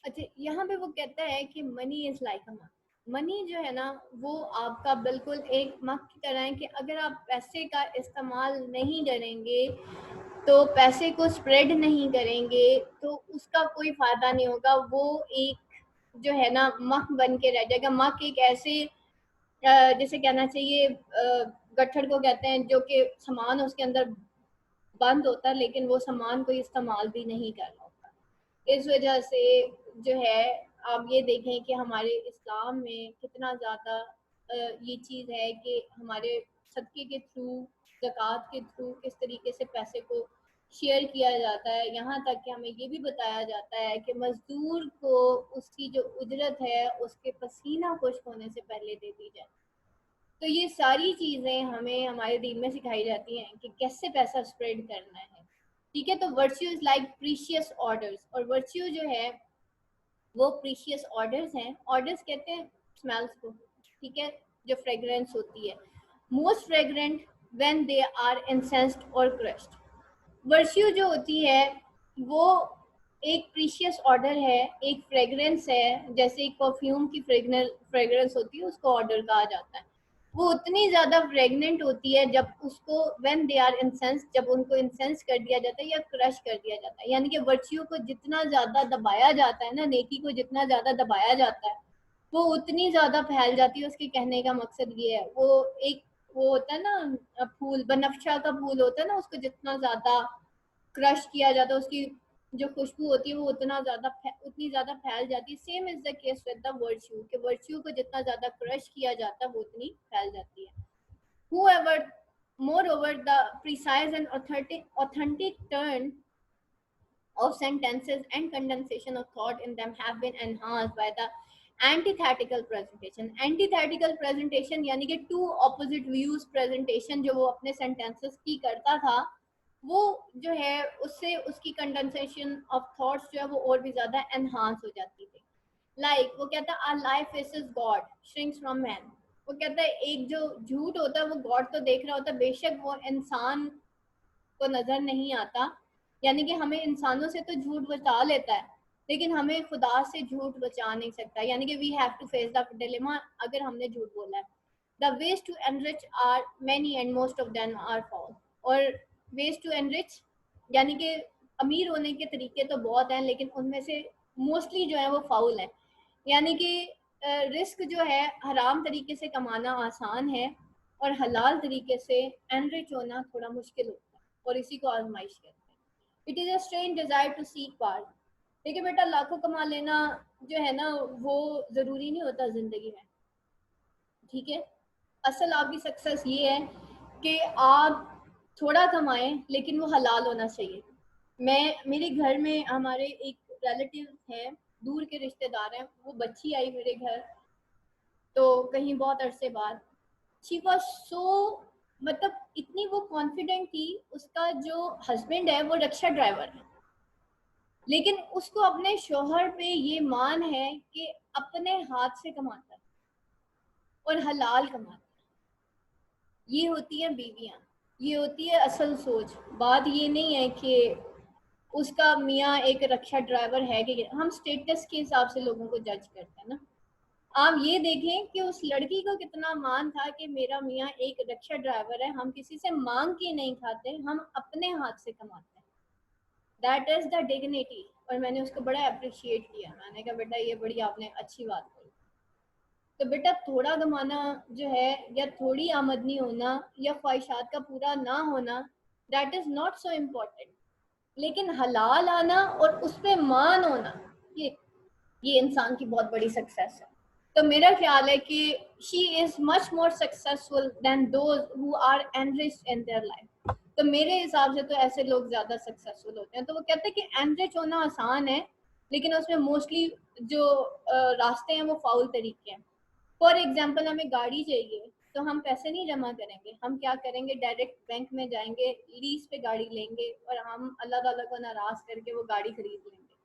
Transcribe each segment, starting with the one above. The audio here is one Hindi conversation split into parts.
अच्छा, यहाँ पे वो कहता है कि मनी इज लाइक अ मक। मनी जो है ना वो आपका बिल्कुल एक मक की तरह है कि अगर आप पैसे का इस्तेमाल नहीं करेंगे, तो पैसे को स्प्रेड नहीं करेंगे, तो उसका कोई फायदा नहीं होगा। वो एक जो है ना मक बन के रह जाएगा। मक एक ऐसे जैसे कहना चाहिए गट्ठर को कहते हैं, जो कि सामान उसके अंदर बंद होता है लेकिन वो सामान कोई इस्तेमाल भी नहीं कर रहा होता। इस वजह से जो है आप ये देखें कि हमारे इस्लाम में कितना ज़्यादा ये चीज़ है कि हमारे सदक़े के थ्रू, ज़कात के थ्रू किस तरीके से पैसे को शेयर किया जाता है। यहाँ तक कि हमें ये भी बताया जाता है कि मज़दूर को उसकी जो उजरत है उसके पसीना खुश्क होने से पहले दे दी जाए। तो ये सारी चीज़ें हमें हमारे दीन में सिखाई जाती हैं कि कैसे पैसा स्प्रेड करना है। ठीक है, तो virtue is like precious orders, और वर्च्यू जो है वो प्रीशियस ऑर्डर्स हैं। ऑर्डर्स कहते हैं स्मेल्स को, ठीक है, जो फ्रेग्रेंस होती है। Most fragrant when they are incensed or crushed. Virtue जो होती है वो एक प्रीशियस ऑर्डर है, एक फ्रेग्रेंस है। जैसे एक परफ्यूम की फ्रेग्रेंस होती है, उसको ऑर्डर कहा जाता है। वो उतनी ज़्यादा फ्रेगनेंट होती है जब उसको व्हेन दे आर इंसेंस, जब उनको इंसेंस कर दिया जाता है या क्रश कर दिया जाता है। यानी कि वर्च्यू को जितना ज़्यादा दबाया जाता है ना, नेकी को जितना ज़्यादा दबाया जाता है, वो उतनी ज़्यादा फैल जाती है। उसके कहने का मकसद ये है, वो एक वो होता है ना फूल, बनफशा का फूल होता है ना, उसको जितना ज़्यादा क्रश किया जाता है, उसकी जो खुशबू होती है वो उतनी ज़्यादा फैल जाती है। Same is the case with the virtue, कि वर्च्यू को जितना ज़्यादा क्रश किया जाता है वो उतनी फैल जाती है। Whoever, moreover, the precise and authentic turn of sentences and condensation of thought in them have been enhanced by the antithetical presentation. Antithetical presentation यानी कि two opposite views presentation जो वो अपने sentences की करता था, वो जो है उससे उसकी condensation of thoughts जो है वो और भी ज़्यादा enhance हो जाती थी। Like वो कहता है our life faces God shrinks from man। वो कहता है एक जो झूठ होता है वो गॉड तो देख रहा होता है, बेशक वो इंसान को नजर नहीं आता। यानी कि हमें इंसानों से तो झूठ बचा लेता है, लेकिन हमें खुदा से झूठ बचा नहीं सकता। यानी कि we have to face the dilemma अगर हमने झूठ बोला है। The ways to enrich are many and most of them are foul. और वेज टू एनरिच यानी कि अमीर होने के तरीके तो बहुत हैं, लेकिन उनमें से मोस्टली जो है वो फाउल है। यानी कि रिस्क जो है हराम तरीके से कमाना आसान है, और हलाल तरीके से एनरिच होना थोड़ा मुश्किल होता है, और इसी को आजमाइश कहते हैं। It is a strange desire to seek power. देखिए बेटा, लाखों कमा लेना जो है ना वो ज़रूरी नहीं होता ज़िंदगी में, ठीक है। असल आपकी सक्सेस ये है कि आप थोड़ा कमाएं लेकिन वो हलाल होना चाहिए। मेरे घर में हमारे एक रिलेटिव है, दूर के रिश्तेदार हैं, वो बच्ची आई मेरे घर तो कहीं बहुत अरसे बाद। शी वॉज सो, मतलब इतनी वो कॉन्फिडेंट थी। उसका जो हस्बैंड है वो रिक्शा ड्राइवर है, लेकिन उसको अपने शोहर पे ये मान है कि अपने हाथ से कमाता है और हलाल कमाता है। ये होती है बीवियां, ये होती है असल सोच। बात ये नहीं है कि उसका मियाँ एक रिक्शा ड्राइवर है कि हम स्टेटस के हिसाब से लोगों को जज करते हैं ना। आप ये देखें कि उस लड़की को कितना मान था कि मेरा मियाँ एक रिक्शा ड्राइवर है, हम किसी से मांग के नहीं खाते, हम अपने हाथ से कमाते हैं। That is the dignity. और मैंने उसको बड़ा अप्रिशिएट किया। मैंने कहा बेटा ये बड़ी आपने अच्छी बात कही। तो बेटा थोड़ा कमाना जो है, या थोड़ी आमदनी होना, या ख्वाहिशात का पूरा ना होना, that is not so important. लेकिन हलाल आना और उस पर मान होना, ये इंसान की बहुत बड़ी सक्सेस है। तो मेरा ख्याल है कि she is much more successful than those who are enriched in their life. तो मेरे हिसाब से तो ऐसे लोग ज्यादा सक्सेसफुल होते हैं। तो वो कहते हैं कि एनरिच होना आसान है, लेकिन उसमें मोस्टली जो रास्ते हैं वो फाउल तरीके हैं। फॉर एग्जाम्पल हमें गाड़ी चाहिए, तो हम पैसे नहीं जमा करेंगे, हम क्या करेंगे, डायरेक्ट बैंक में जाएंगे, लीज पे गाड़ी लेंगे, और हम अल्लाह ताला को नाराज करके वो गाड़ी खरीद लेंगे।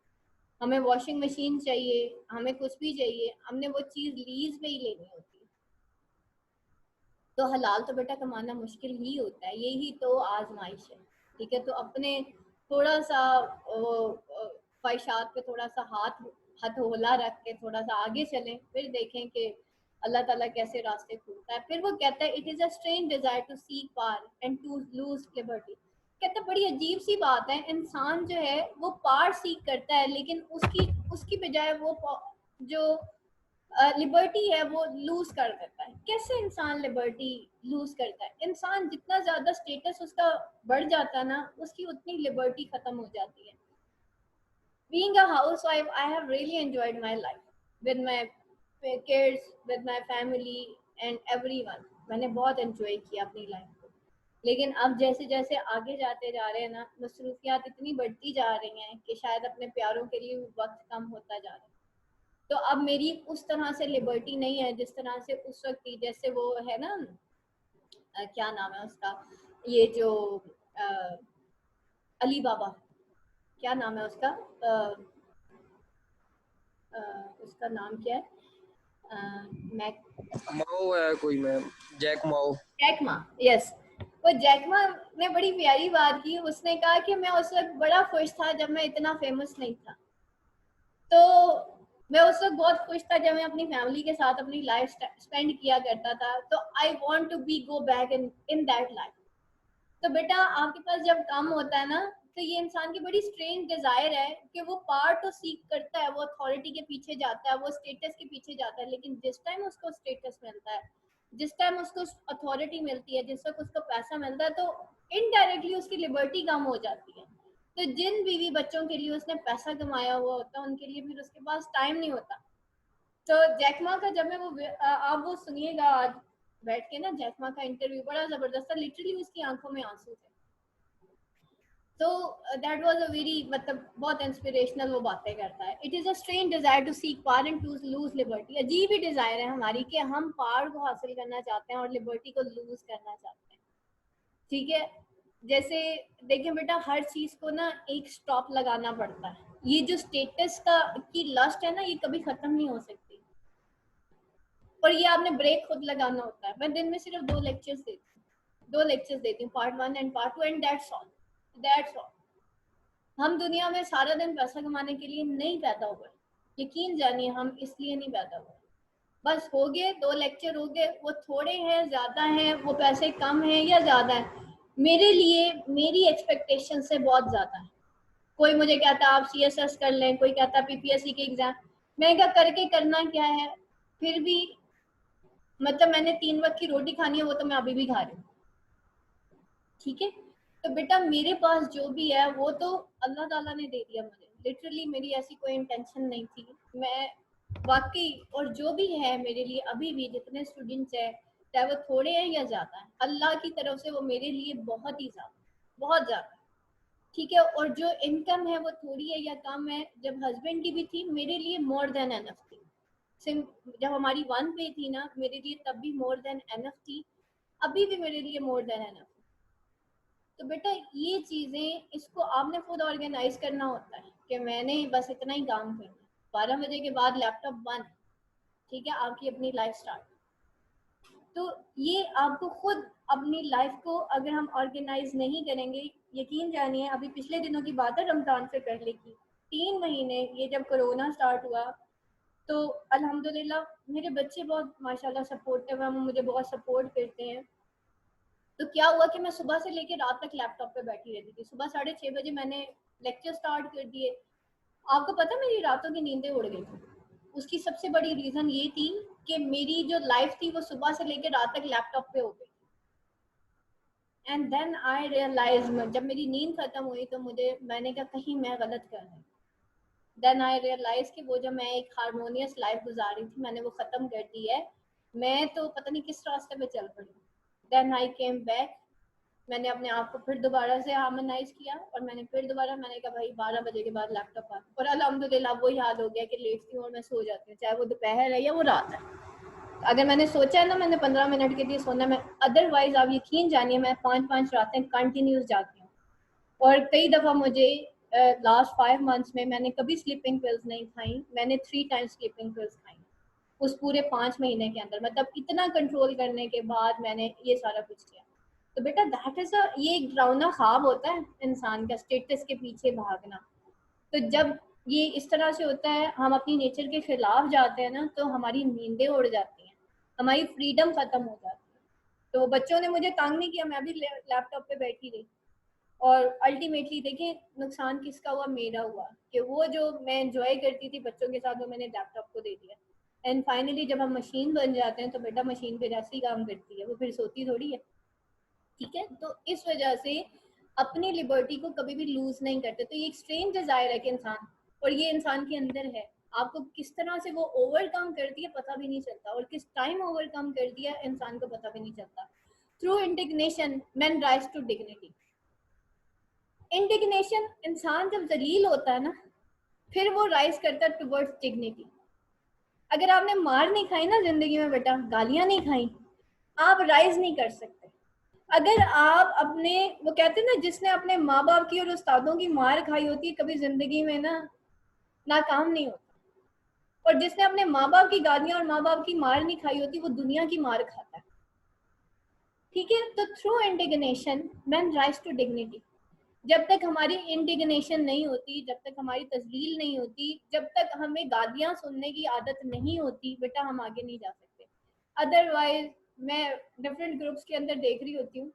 हमें वॉशिंग मशीन चाहिए, हमें कुछ भी चाहिए, हमने वो चीज़ लीज पे ही लेनी होती है। तो हलाल तो बेटा कमाना मुश्किल ही होता है, यही तो आजमाइश है। ठीक है, तो अपने थोड़ा सा ख्वाहिशात पे थोड़ा सा हथोला रख के थोड़ा सा आगे चलें, फिर देखें कि अल्लाह ताला कैसे रास्ते खोलता है। फिर वो कहता है it is a strange desire to seek power and to lose liberty. कहता है बड़ी अजीब सी बात है, इंसान जो है वो पावर सीक करता है लेकिन उसकी उसकी बजाय वो जो लिबर्टी है वो लूज कर देता है। कैसे इंसान लिबर्टी लूज करता है? इंसान जितना ज्यादा स्टेटस उसका बढ़ जाता है ना, उसकी उतनी लिबर्टी खत्म हो जाती है। Being a housewife, I have really enjoyed my life with my kids, with my family and everyone. मैंने बहुत एंजॉय किया अपनी लाइफ को। लेकिन अब जैसे जैसे आगे जाते जा रहे हैं ना, मसरूफियात इतनी बढ़ती जा रही हैं कि शायद अपने प्यारों के लिए वक्त कम होता जा रहा है। तो अब मेरी उस तरह से लिबर्टी नहीं है जिस तरह से उस वक्त थी। जैसे वो है ना, क्या नाम है उसका, ये जो अली बाबा, क्या नाम है उसका, उसका नाम क्या है, माओ है कोई, मैं जैक माओ, जैक मा, यस। वो जैक मा ने बड़ी प्यारी बात की। उसने कहा कि मैं उस वक्त बड़ा खुश था जब मैं इतना फेमस नहीं था। तो मैं उस वक्त बहुत खुश था जब मैं अपनी फैमिली के साथ अपनी लाइफ स्पेंड किया करता था। तो I want to be go back in that life. तो बेटा आपके पास जब कम होता है ना, तो ये इंसान की बड़ी स्ट्रेंज डिजायर है कि वो पावर तो सीख करता है, वो अथॉरिटी के पीछे जाता है, वो स्टेटस के पीछे जाता है। लेकिन जिस टाइम उसको स्टेटस मिलता है, जिस टाइम उसको अथॉरिटी मिलती है, जिस वक्त उसको पैसा मिलता है, तो इनडायरेक्टली उसकी लिबर्टी कम हो जाती है। तो जिन बीवी बच्चों के लिए उसने पैसा कमाया हुआ होता है, उनके लिए फिर उसके पास टाइम नहीं होता। तो जैकमा का जब मैं वो आप वो सुनिएगा आज बैठ के ना, जैकमा का इंटरव्यू बड़ा जबरदस्त था। लिटरली उसकी आंखों में आंसू थे। तो दैट वाज अ वेरी, मतलब बहुत इंस्पिरेशनल वो बातें करता है। It is a strange desire to seek power and to lose liberty. अजीब ही डिजायर है हमारी कि हम पावर को हासिल करना चाहते हैं और लिबर्टी को लूज करना चाहते हैं। ठीक है, जैसे देखिए बेटा, हर चीज को ना एक स्टॉप लगाना पड़ता है। ये जो स्टेटस का की लस्ट है ना, ये कभी खत्म नहीं हो सकती। और ये आपने ब्रेक खुद लगाना होता है। मैं दिन में सिर्फ 2 लेक्चर्स देती हूँ, part 1 and part 2, and that's all. हम दुनिया में सारा दिन पैसा कमाने के लिए नहीं पैदा हुए। यकीन जानिए, हम इसलिए नहीं पैदा हुए। बस हो गए 2 लेक्चर हो गए, वो थोड़े हैं ज्यादा हैं, वो पैसे कम हैं या ज्यादा है, मेरे लिए मेरी एक्सपेक्टेशन से बहुत ज्यादा है। कोई मुझे कहता आप CSS कर लें, कोई कहता PPSC के एग्जाम। मैं क्या करके करना क्या है? फिर भी मतलब मैंने 3 वक्त की रोटी खानी है, वो तो मैं अभी भी खा रही हूँ। ठीक है, तो बेटा मेरे पास जो भी है वो तो अल्लाह ताला ने दे दिया मुझे। लिटरली मेरी ऐसी कोई इंटेंशन नहीं थी। मैं वाकई, और जो भी है मेरे लिए अभी भी, जितने स्टूडेंट्स हैं, चाहे वो थोड़े हैं या ज्यादा है, अल्लाह की तरफ से वो मेरे लिए बहुत ही ज्यादा, बहुत ज्यादा। ठीक है, और जो इनकम है वो थोड़ी है या कम है, जब हस्बैंड की भी थी मेरे लिए मोर देन एनफ थी। जब हमारी 1 पे थी ना, मेरे लिए तब भी मोर देन एनफ थी, अभी भी मेरे लिए मोर देन एनफ। तो बेटा ये चीजें, इसको आपने खुद ऑर्गेनाइज करना होता है कि मैंने बस इतना ही काम करना है। 12 बजे के बाद लैपटॉप बंद। ठीक है, आपकी अपनी लाइफ स्टार्ट। तो ये आपको खुद अपनी लाइफ को अगर हम ऑर्गेनाइज नहीं करेंगे, यकीन जानिए, अभी पिछले दिनों की बात है, रमजान से पहले की 3 महीने, ये जब कोरोना स्टार्ट हुआ, तो अल्हम्दुलिल्लाह मेरे बच्चे बहुत माशाल्लाह सपोर्टिव हैं, मुझे बहुत सपोर्ट करते हैं। तो क्या हुआ कि मैं सुबह से लेकर रात तक लैपटॉप पे बैठी रहती थी। सुबह 6:30 बजे मैंने लेक्चर स्टार्ट कर दिए। आपको पता मेरी रातों की नींदें उड़ गई थी। उसकी सबसे बड़ी रीजन ये थी कि मेरी जो लाइफ थी वो सुबह से लेकर रात तक लैपटॉप पे हो गई। एंड देन आई रियलाइज, जब मेरी नींद खत्म हुई तो मैंने कहा कहीं मैं गलत कर रही। देन आई रियलाइज कि वो जो मैं एक हारमोनियस लाइफ गुजार रही थी, मैंने वो खत्म कर दी है। मैं तो पता नहीं किस रास्ते पे चल पड़ी। Then I came back. मैंने अपने आप को फिर दोबारा से हार्मोनाइज किया, और मैंने कहा भाई 12 बजे के बाद लैपटॉप आ। और अल्हम्दुलिल्लाह वो याद हो गया कि लेटती हूँ और मैं सो जाती हूँ, चाहे वो दोपहर है या वो रात है। अगर मैंने सोचा है ना मैंने 15 मिनट के लिए सोना, मैं अदरवाइज आप यकीन जानिए मैं 5-5 रातें कंटिन्यूस जाती हूँ। और कई दफ़ा मुझे लास्ट 5 मंथ्स में मैंने कभी स्लीपिंग पिल्स नहीं खाई। मैंने 3 टाइम्स स्लीपिंग पिल्स खाई उस पूरे 5 महीने के अंदर। मतलब इतना कंट्रोल करने के बाद मैंने ये सारा कुछ किया। तो बेटा दैट इज ये एक डरावना ख्वाब होता है इंसान का, स्टेटस के पीछे भागना। तो जब ये इस तरह से होता है, हम अपनी नेचर के खिलाफ जाते हैं ना तो हमारी नींदें उड़ जाती हैं, हमारी फ्रीडम खत्म हो जाती है। तो बच्चों ने मुझे तंग नहीं किया, मैं भी लैपटॉप पे बैठी रही। और अल्टीमेटली देखें नुकसान किसका हुआ, मेरा हुआ, कि वो जो मैं एंजॉय करती थी बच्चों के साथ वो मैंने लैपटॉप को दे दिया। एंड फाइनली जब हम मशीन बन जाते हैं तो बेटा मशीन फिर ऐसे ही काम करती है, वो फिर सोती थोड़ी है। ठीक है, तो इस वजह से अपनी लिबर्टी को कभी भी लूज नहीं करते। तो ये एक स्ट्रेंज डिजायर है कि इंसान, और ये इंसान के अंदर है, आपको किस तरह से वो ओवरकम करती है पता भी नहीं चलता, और किस टाइम ओवरकम कर दिया इंसान को पता भी नहीं चलता। Through indignation man rise to dignity. Indignation, इंसान जब जलील होता है ना फिर वो राइज करता है टुवर्ड्स डिग्निटी। अगर आपने मार नहीं खाई ना जिंदगी में बेटा, गालियां नहीं खाई, आप राइज नहीं कर सकते। अगर आप अपने, वो कहते हैं ना जिसने अपने माँ बाप की और उस्तादों की मार खाई होती है कभी जिंदगी में ना नाकाम नहीं होता, और जिसने अपने माँ बाप की गालियां और माँ बाप की मार नहीं खाई होती वो दुनिया की मार खाता है। ठीक है, तो through indignation man rise to dignity. जब तक हमारी इंडिग्नेशन नहीं होती, जब तक हमारी तजलील नहीं होती, जब तक हमें गालियां सुनने की आदत नहीं होती बेटा, हम आगे नहीं जा सकते। अदरवाइज मैं डिफरेंट ग्रुप्स के अंदर देख रही होती हूँ,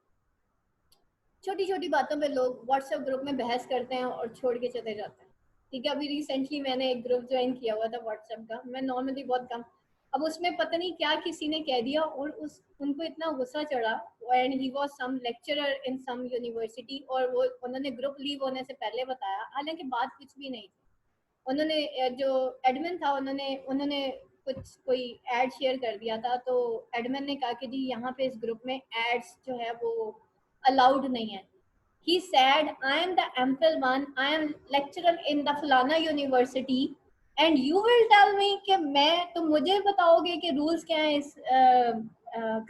छोटी छोटी बातों पे लोग व्हाट्सएप ग्रुप में बहस करते हैं और छोड़ के चले जाते हैं। ठीक है, अभी रिसेंटली मैंने एक ग्रुप ज्वाइन किया हुआ था व्हाट्सएप का, मैं नॉर्मली बहुत कम, अब उसमें पता नहीं क्या किसी ने कह दिया और उस उनको इतना गुस्सा चढ़ा। And he was some lecturer in some university, और वो उन्होंने ग्रुप लीव होने से पहले बताया, हालांकि बात कुछ भी नहीं थी। उन्होंने जो एडमिन था उन्होंने उन्होंने कुछ कोई एड शेयर कर दिया था, तो एडमिन ने कहा कि जी यहाँ पे इस ग्रुप में एड्स जो है वो अलाउड नहीं है। He said, I am the ample one, I am lecturer in the फलाना university, and you will tell me कि मैं, तुम मुझे बताओगे कि रूल्स क्या हैं इस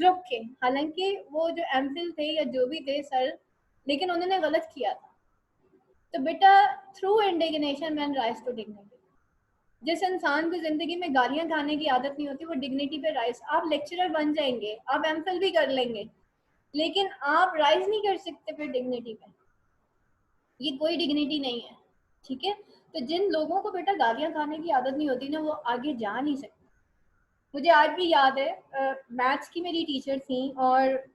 ग्रुप के। हालांकि वो जो एमफिल थे या जो भी थे सर, लेकिन उन्होंने गलत किया था। तो बेटा through indignation man rise to dignity. जिस इंसान को जिंदगी में गालियां खाने की आदत नहीं होती वो डिग्निटी पे राइज, आप लेक्चरर बन जाएंगे, आप एमफिल भी कर लेंगे, लेकिन आप राइज नहीं कर सकते फिर डिग्निटी पे, ये कोई डिग्निटी नहीं है। ठीक है, तो जिन लोगों को बेटा गालियां खाने की आदत नहीं होती ना वो आगे जा नहीं सकते। मुझे आज भी याद है, मैथ्स की मेरी टीचर थी, और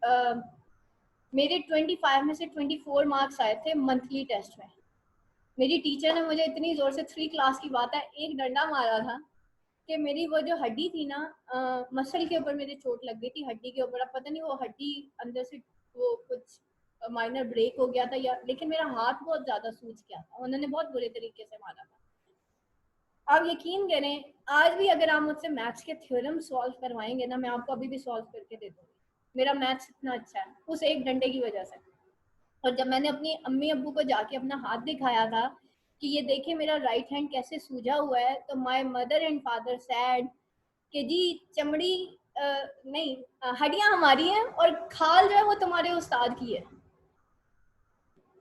मेरे 25 में से 24 मार्क्स आए थे मंथली टेस्ट में। मेरी टीचर ने मुझे इतनी जोर से 3 क्लास की बात है एक डंडा मारा था कि मेरी वो जो हड्डी थी ना, मसल के ऊपर मेरे चोट लग गई थी, हड्डी के ऊपर। अब पता नहीं वो हड्डी अंदर से वो कुछ माइनर ब्रेक हो गया था या, लेकिन मेरा हाथ बहुत ज्यादा सूज गया था, उन्होंने बहुत बुरे तरीके से मारा था। आप यकीन करें, आज भी अगर आप मुझसे मैथ्स के थ्योरम सॉल्व करवाएंगे ना, मैं आपको अभी भी सॉल्व करके दे दूंगी, मेरा मैथ्स इतना अच्छा है उस एक डंडे की वजह से। और जब मैंने अपनी अम्मी अब्बू को जाके अपना हाथ दिखाया था कि ये देखिए मेरा राइट हैंड कैसे सूजा हुआ है, तो my mother and father sad कि जी चमड़ी नहीं, हड्डियां हमारी हैं और खाल जो है वो तुम्हारे उस्ताद की है।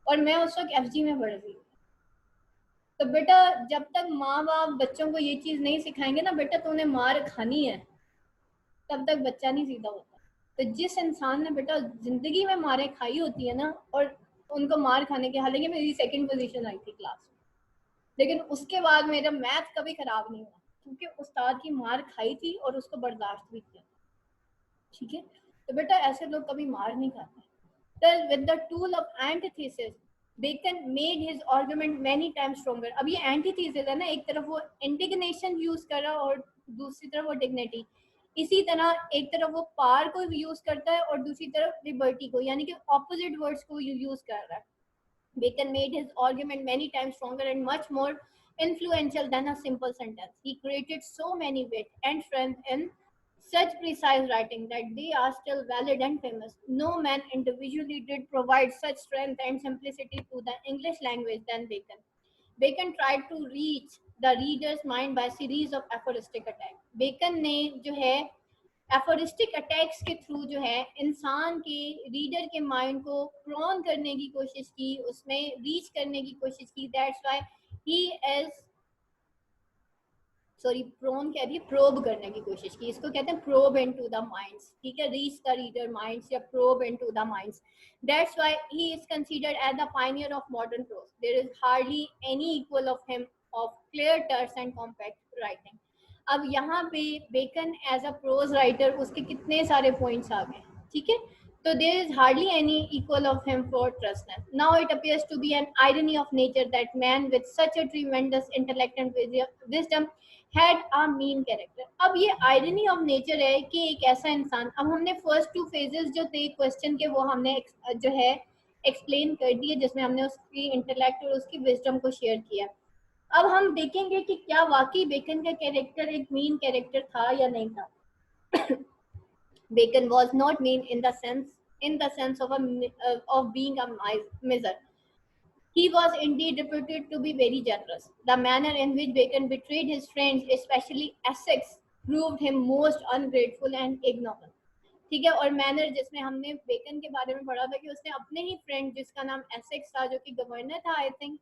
और मैं उस वक्त एफजी में पढ़ रही। तो बेटा जब तक माँ बाप बच्चों को ये चीज नहीं सिखाएंगे ना बेटा तूने मार खानी है, तब तक बच्चा नहीं सीधा होता। तो जिस इंसान ने बेटा जिंदगी में मारे खाई होती है ना, और उनको मार खाने के, हालांकि मेरी सेकंड पोजीशन आई थी क्लास में, लेकिन उसके बाद मेरा मैथ कभी खराब नहीं हुआ क्योंकि उस्ताद की मार खाई थी और उसको बर्दाश्त भी किया। ठीक है, तो बेटा ऐसे लोग कभी मार नहीं खाते। Well, with the tool of antithesis, Bacon made his argument many times stronger. अब ये antithesis है ना, एक तरफ वो indignation यूज कर रहा है और दूसरी तरफ वो dignity। इसी तरह एक तरफ वो पार को यूज करता है और दूसरी तरफ लिबर्टी को, यानी कि ऑपोजिट वर्ड्स को यूज कर रहा है। Bacon made his argument many times stronger and much more influential than a simple sentence. He created so many wit and strength in such precise writing that they are still valid and famous. No man individually did provide such strength and simplicity to the English language than Bacon. Bacon tried to reach the reader's mind by a series of aphoristic attacks. Bacon ने जो है एफोरिस्टिक अटैक्स के थ्रू जो है इंसान के, रीडर के माइंड को प्रोन करने की कोशिश की, उसमें रीच करने की कोशिश की। That's why he is, sorry prone कह रही है, प्रोब करने की कोशिश की, इसको कहते हैं प्रोब इनटू द माइंड्स। ठीक है, रीच द रीडर माइंड्स या probe into the minds. That's why he is considered as the pioneer of modern prose. There is hardly any equal of him of clear terse and compact writing. अब यहाँ पे Bacon as a prose writer उसके कितने सारे पॉइंट्स आ गए, ठीक है. So there is hardly any equal of him for trustness. Now it appears to be an irony of nature that man with such a tremendous intellect and wisdom had a mean character. अब ये irony of nature है कि एक ऐसा इंसान, अब हमने first two phases जो थे क्वेश्चन के वो हमने जो है एक्सप्लेन कर दिए, जिसमें हमने उसकी इंटेलेक्ट और उसकी विजडम को शेयर किया. अब हम देखेंगे कि क्या वाकई बेकन का कैरेक्टर एक मीन कैरेक्टर था या नहीं था. Bacon was not mean in the sense of being a miser. He was indeed reputed to be very generous. The manner in which Bacon betrayed his friends, especially Essex, proved him most ungrateful and ignorant. ठीक है. और मैनर जिसमें हमने बेकन के बारे में पढ़ा था कि उसने अपने ही फ्रेंड जिसका नाम एसेक्स था, जो कि गवर्नर था आई थिंक,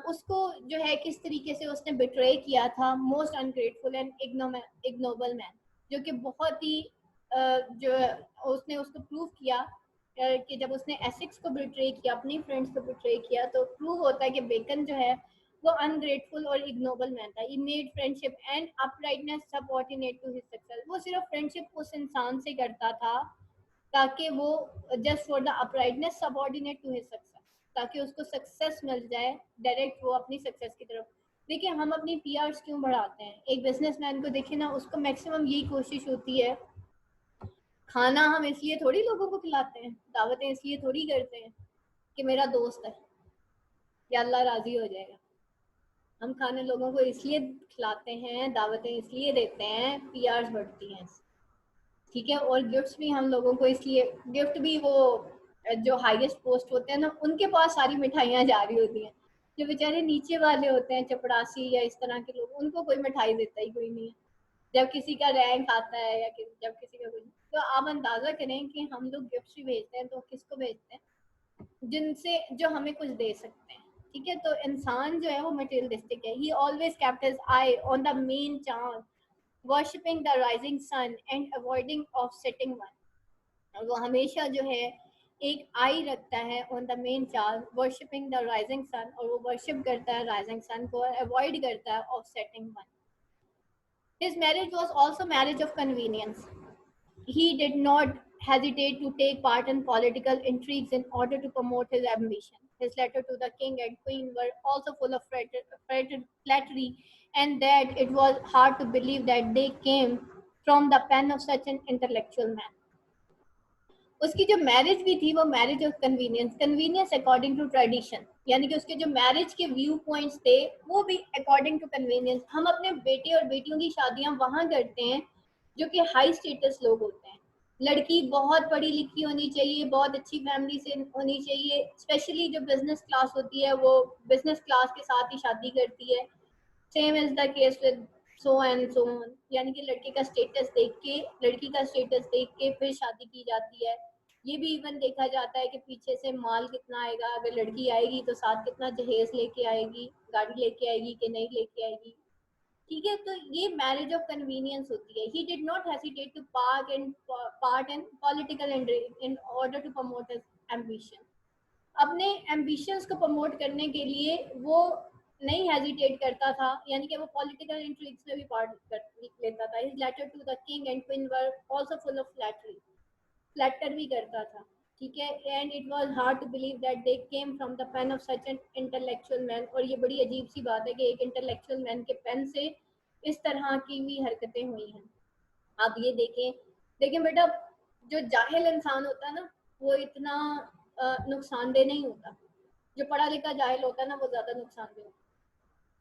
उसको जो है किस तरीके से उसने बिट्रे किया था. Most ungrateful and ignoble man, जो कि बहुत ही जो उसने उसको प्रूव किया कि जब उसने एसेक्स को बिट्रे किया, अपनी फ्रेंड्स को बिट्रे किया, तो प्रूव होता है कि बेकन जो है वो अनग्रेटफुल और इग्नोबल मैन था. He made friendship and uprightness subordinate to his success. वो सिर्फ फ्रेंडशिप उस इंसान से करता था ताकि वो just for the uprightness subordinate to his success, ताकि उसको सक्सेस मिल जाए डायरेक्ट वो अपनी सक्सेस की तरफ. देखिए हम अपनी पीआरस क्यों बढ़ाते हैं. एक बिजनेसमैन को देखिए ना, उसको मैक्सिमम यही कोशिश होती है, खाना हम इसलिए थोड़ी लोगों को खिलाते हैं, दावतें इसलिए थोड़ी करते हैं कि मेरा दोस्त है या अल्लाह राजी हो जाएगा. हम खाने लोगों को इसलिए खिलाते हैं, दावतें इसलिए देते हैं, पीआरस बढ़ती हैं, ठीक है. और गिफ्ट्स भी हम लोगों को इसलिए, गिफ्ट भी वो जो हाईएस्ट पोस्ट होते हैं ना, उनके पास सारी मिठाइयाँ जा रही होती हैं. जो बेचारे नीचे वाले होते हैं, चपड़ासी या इस तरह के लोग, उनको कोई मिठाई देता ही कोई नहीं है. जब किसी का रैंक आता है या जब किसी का कुछ, तो आप अंदाजा करें कि हम लोग गिफ्ट भी भेजते हैं तो किसको भेजते हैं, जिनसे जो हमें कुछ दे सकते हैं, ठीक है. तो इंसान जो है वो मटेरियलिस्टिक है. ही always kept his I on the main चांद, worshipping the rising sun and avoiding offsetting one. वो हमेशा जो है एक आई रखता है on the main charge, worshipping the rising sun, और वो वर्शिप करता है राइजिंग सन को, अवॉइड करता है offsetting one. His marriage was also marriage of convenience. He did not hesitate to take part in political intrigues in order to promote his ambition. His letter to the king and queen were also full of flattery, and that it was hard to believe that they came from the pen of such an intellectual man. उसकी जो मैरिज भी थी वो marriage of convenience, convenience according to tradition, यानी कि उसके जो मैरिज के व्यू पॉइंट्स थे वो भी अकॉर्डिंग टू कन्वीनियंस. हम अपने बेटे और बेटियों की शादियां वहां करते हैं जो कि हाई स्टेटस लोग होते हैं. लड़की बहुत पढ़ी लिखी होनी चाहिए, बहुत अच्छी फैमिली से होनी चाहिए, स्पेशली जो बिजनेस क्लास होती है वो बिजनेस क्लास के साथ ही शादी करती है. Same is the case with so and so on, यानी कि लड़के का स्टेटस देख के, लड़की का स्टेटस देख के फिर शादी की जाती है. ये भी इवन देखा जाता है कि पीछे से माल कितना आएगा, अगर लड़की आएगी तो साथ कितना जहेज लेके आएगी, गाड़ी लेके आएगी कि नहीं लेके आएगी, ठीक है. तो ये मैरिज ऑफ कन्वीनियंस होती है. He did not hesitate to part in political in order to promote his ambition. अपने एम्बिशंस को प्रमोट करने के लिए वो नहीं हेजिटेट करता था, यानी कि वो पॉलिटिकल इंट्रिग्स में भी पार्ट लेता था. His letter to the king and queen were also full of flattery, flatter भी करता था, ठीक है. And it was hard to believe that they came from the pen of such an intellectual man. और ये बड़ी अजीब सी बात है कि एक इंटेलेक्चुअल मैन के पेन से इस तरह की भी हरकतें हुई हैं. आप ये देखें, लेकिन बेटा जो जाहिल इंसान होता है ना वो इतना नुकसानदेह नहीं होता. जो पढ़ा लिखा जाहिल होता है ना वो ज्यादा नुकसानदेह होता है,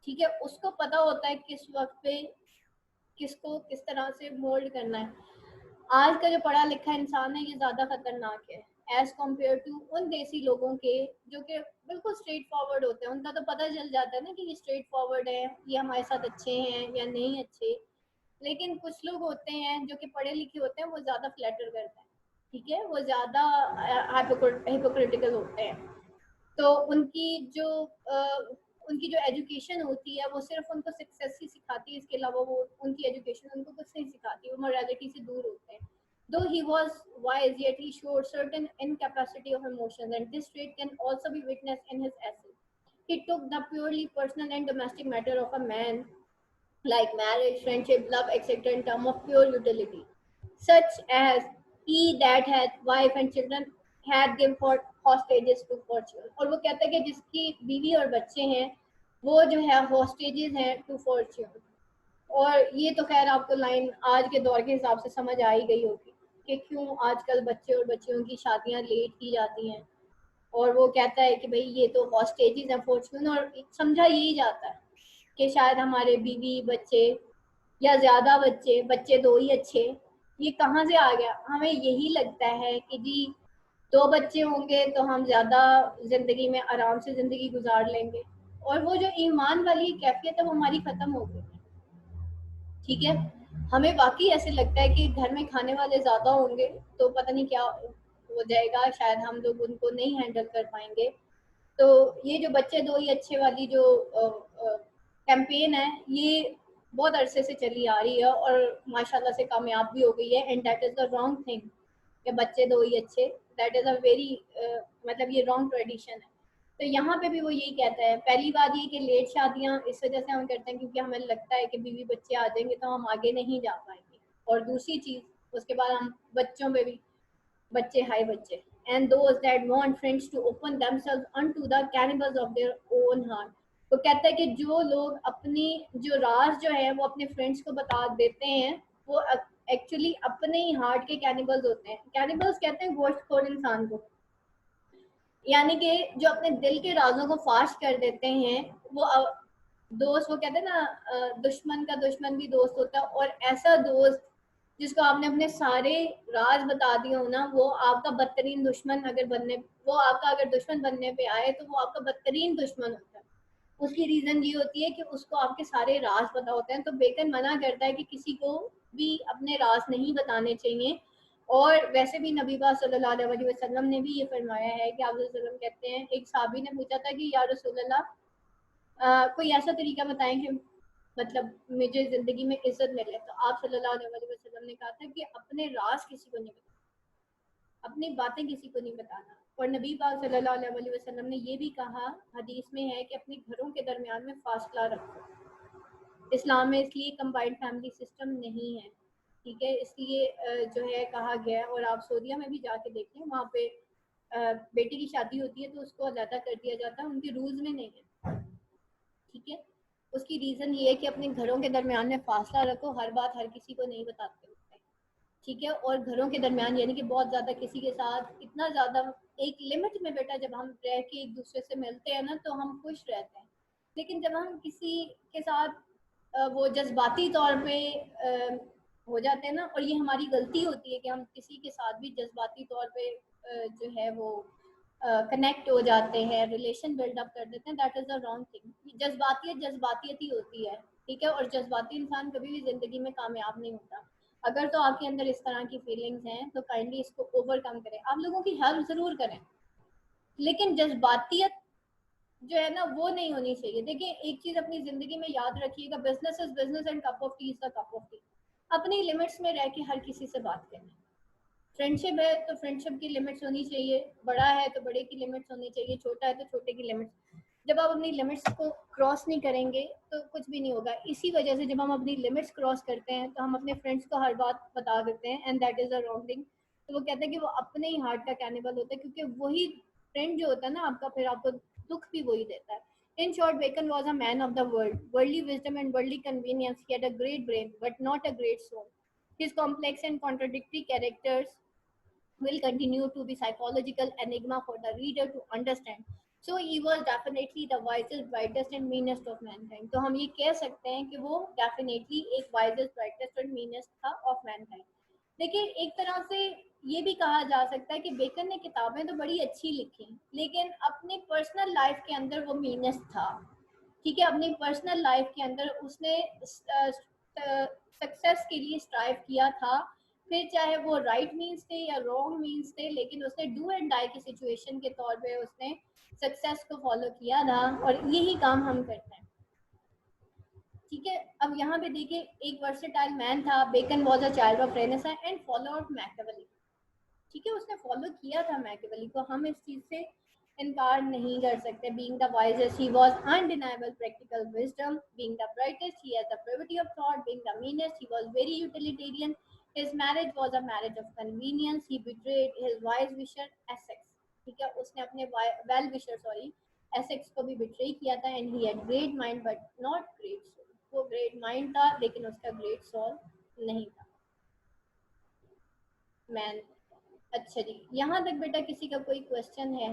ठीक है. उसको पता होता है किस वक्त पे किसको किस तरह से मोल्ड करना है. आज का जो पढ़ा लिखा इंसान है ये ज्यादा खतरनाक है एज कम्पेयर टू उन देसी लोगों के जो कि बिल्कुल स्ट्रेट फॉरवर्ड होते हैं. उनका तो पता चल जाता है ना कि ये स्ट्रेट फॉरवर्ड है, ये हमारे साथ अच्छे हैं या नहीं अच्छे. लेकिन कुछ लोग होते हैं जो कि पढ़े लिखे होते हैं, वो ज्यादा फ्लैटर करते हैं, ठीक है. वो ज्यादा हिपोक्रिटिकल होते हैं. तो उनकी जो एजुकेशन होती है वो सिर्फ उनको सक्सेस ही सिखाती है, इसके अलावा वो उनकी एजुकेशन उनको कुछ नहीं सिखाती. वो मोरालिटी से दूर होते हैं. Though he was wise, yet he showed certain incapacity of emotions, and this trait can also be witnessed in his essays. He took the purely personal and domestic matter of a man like marriage, friendship, love, etc., in terms of pure utility, such as he that hath wife and children hath given for hostages to fortune. और वो कहता है कि जिसकी बीवी और बच्चे हैं वो जो है hostages हैं to fortune। और ये तो खैर आपको लाइन आज के दौर के हिसाब से समझ आ ही गई होगी कि क्यों आजकल बच्चे और बच्चियों की शादियां लेट की जाती हैं। और वो कहता है कि भाई ये तो हॉस्टेजेस हैं फॉर्च्यून, और समझा यही जाता है कि शायद हमारे बीवी बच्चे या ज्यादा बच्चे, बच्चे दो ही अच्छे, ये कहाँ से आ गया। हमें यही लगता है कि जी दो बच्चे होंगे तो हम ज्यादा जिंदगी में आराम से जिंदगी गुजार लेंगे, और वो जो ईमान वाली कैफियत है वो हमारी खत्म हो गई। ठीक है, हमें वाकई ऐसे लगता है कि घर में खाने वाले ज्यादा होंगे तो पता नहीं क्या हो जाएगा, शायद हम लोग उनको नहीं हैंडल कर पाएंगे। तो ये जो बच्चे दो ही अच्छे वाली जो कैंपेन है ये बहुत अरसे से चली आ रही है और माशाल्लाह से कामयाब भी हो गई है, and that is the wrong thing कि बच्चे दो ही अच्छे, दैट इज अ वेरी मतलब ये रॉन्ग ट्रेडिशन है। तो यहाँ पे भी वो यही कहता है, पहली बात ये कि लेट शादियां इस वजह से हम करते हैं क्योंकि हमें लगता है कि बीवी बच्चे आ जाएंगे तो हम आगे नहीं जा पाएंगे। और दूसरी चीज, उसके बाद हम बच्चों पे भी, बच्चे हाय बच्चे, and those that want friends to open themselves unto the cannibals of their own heart। तो कहता है कि जो लोग अपनी जो राज जो है वो अपने फ्रेंड्स को बता देते हैं वो एक्चुअली अपने ही हार्ट के कैनिबल्स होते हैं। कैनिबल्स कहते हैं गोश्तखोर इंसान को, यानी कि जो अपने दिल के राजों को फाश कर देते हैं। वो दोस्त, वो कहते हैं ना दुश्मन का दुश्मन भी दोस्त होता है, और ऐसा दोस्त जिसको आपने अपने सारे राज बता दिए हो ना, वो आपका बदतरीन दुश्मन अगर बनने, वो आपका अगर दुश्मन बनने पे आए तो वो आपका बदतरीन दुश्मन होता है। उसकी रीजन ये होती है कि उसको आपके सारे राज पता होते हैं। तो बेकन मना करता है कि किसी को भी अपने राज नहीं बताने चाहिए। और वैसे भी नबी पाक सल्लल्लाहु अलैहि वसल्लम ने भी ये फरमाया है कि आप वसल्लम कहते हैं, एक साहबी ने पूछा था कि या रसूलल्लाह कोई ऐसा तरीका बताएं कि मतलब मुझे जिंदगी में इज्जत मिले। तो आप सल्लल्लाहु अलैहि वसल्लम ने कहा था कि अपने राज किसी को नहीं बताना, अपनी बातें किसी को नहीं बताना। और नबी पाक सल्लल्लाहु अलैहि वसल्लम ने ये भी कहा, हदीस में है कि अपने घरों के दरमियान में फासला रखो। इस्लाम में इसलिए कंबाइंड फैमिली सिस्टम नहीं है, ठीक है, इसलिए जो है कहा गया है। और आप सऊदीया में भी जाके देख लें, वहाँ पे बेटी की शादी होती है तो उसको अलहदा कर दिया जाता है, उनके रूल्स में नहीं है। ठीक है, उसकी रीजन ये है कि अपने घरों के दरमियान में फासला रखो, हर बात हर किसी को नहीं बताते होते। ठीक है, और घरों के दरमियान यानी कि बहुत ज्यादा किसी के साथ इतना ज्यादा, एक लिमिट में बेटा जब हम रह के एक दूसरे से मिलते हैं ना तो हम खुश रहते हैं। लेकिन जब हम किसी के साथ वो जज्बाती तौर पे हो जाते हैं ना, और ये हमारी गलती होती है कि हम किसी के साथ भी जज्बाती तौर पे जो है वो कनेक्ट हो जाते हैं, रिलेशन बिल्डअप कर देते हैं, that is the wrong thing. जज्बातियत जज्बातियत ही होती है, ठीक है, और जज्बाती इंसान कभी भी जिंदगी में कामयाब नहीं होता। अगर तो आपके अंदर इस तरह की फीलिंग्स हैं तो काइंडली इसको ओवरकम करें, आप लोगों की हेल्प जरूर करें, लेकिन जज्बातियत जो है ना वो नहीं होनी चाहिए। देखिए एक चीज अपनी जिंदगी में याद रखिएगा, business is business and cup of T is the cup of T. अपनी लिमिट्स में रह के हर किसी से बात करें। फ्रेंडशिप है तो फ्रेंडशिप की लिमिट्स होनी चाहिए, बड़ा है तो बड़े की लिमिट्स होनी चाहिए, छोटा है तो छोटे की लिमिट्स। जब आप अपनी लिमिट्स को क्रॉस नहीं करेंगे तो कुछ भी नहीं होगा। इसी वजह से जब हम अपनी लिमिट्स क्रॉस करते हैं तो हम अपने फ्रेंड्स को हर बात बता देते हैं, and that is a wrong thing. तो वो कहते हैं कि वो अपने ही हार्ट का कैनिबल होता है, क्योंकि वही फ्रेंड जो होता है ना आपका, फिर आपको दुख भी वही देता है। In short, Bacon was a man of the world, worldly wisdom and worldly convenience. He had a great brain, but not a great soul. His complex and contradictory characters will continue to be psychological enigma for the reader to understand. So he was definitely the wisest, brightest and meanest of mankind. तो हम ये कह सकते हैं कि वो definitely एक wisest, brightest और meanest था of mankind। देखिए एक तरह से ये भी कहा जा सकता है कि बेकन ने किताबें तो बड़ी अच्छी लिखी, लेकिन अपनी पर्सनल लाइफ के अंदर वो मीनेस्ट था। ठीक है, अपनी पर्सनल लाइफ के अंदर उसने सक्सेस के लिए स्ट्राइव किया था, फिर चाहे वो राइट मीन्स थे या रॉन्ग मीन्स थे, लेकिन उसने डू एंड डाई की सिचुएशन के तौर पे उसने सक्सेस को फॉलो किया था, और यही काम हम करते हैं। ठीक है, अब यहाँ पे देखिए एक वर्सेटाइल मैन था। Bacon was a child of Renaissance and followed Machiavelli. ठीक है, उसने फॉलो किया था मैकियावेली को। हम इस चीज से इनकार नहीं कर सकते. Being the wisest, he was undeniable practical wisdom. Being the brightest, he had the brevity of thought. Being the meanest, he was very utilitarian. His marriage was a marriage of convenience. He betrayed his wise wisher Essex. ठीक है, उसने अपने वेल विशर सॉरी एसेक्स को भी बिट्रे किया था. And he had great mind but not great soul. वो ग्रेट माइंड था लेकिन उसका ग्रेट सोल नहीं था. मैन. अच्छा जी, यहाँ तक बेटा किसी का कोई क्वेश्चन है?